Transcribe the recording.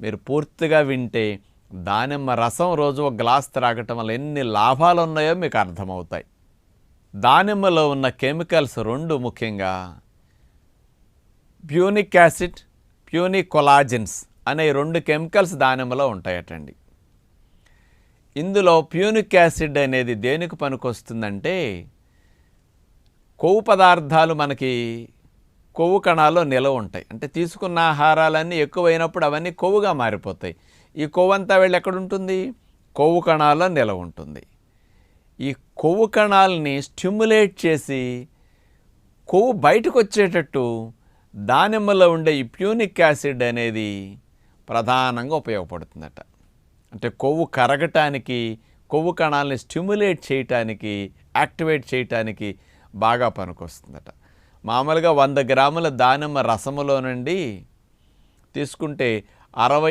మీరు పూర్తిగా వింటే దానిమ్మ రసం రోజు ఒక గ్లాస్ త్రాగటం వల్ల ఎన్ని లాభాలు ఉన్నాయో మీకు అర్థమవుతాయి. దానిమ్మలో ఉన్న కెమికల్స్ రెండు ముఖ్యంగా ప్యూనిక్ యాసిడ్, ప్యూనికొలాజిన్స్ అనే రెండు కెమికల్స్ దానిమ్మలో ఉంటాయటండి. ఇందులో ప్యూనిక్ యాసిడ్ అనేది దేనికి పనికొస్తుందంటే కొవ్వు పదార్థాలు మనకి కొవ్వు కణాల్లో నిలవ ఉంటాయి. అంటే తీసుకున్న ఆహారాలన్నీ ఎక్కువైనప్పుడు అవన్నీ కొవ్వుగా మారిపోతాయి. ఈ కొవ్వు అంతా వెళ్ళి ఎక్కడుంటుంది? కొవ్వు కణాల్లో నిలవ ఉంటుంది. ఈ కొవ్వు కణాలని స్టిమ్యులేట్ చేసి కొవ్వు బయటకు వచ్చేటట్టు దానిమ్మలో ఉండే ఈ ప్యూనిక్ యాసిడ్ అనేది ప్రధానంగా ఉపయోగపడుతుందట. అంటే కొవ్వు కరగటానికి, కొవ్వు కణాలని స్టిమ్యులేట్ చేయటానికి, యాక్టివేట్ చేయటానికి బాగా పనికొస్తుందట. మామూలుగా 100 గ్రాముల దానిమ్మ రసములో నుండి తీసుకుంటే 60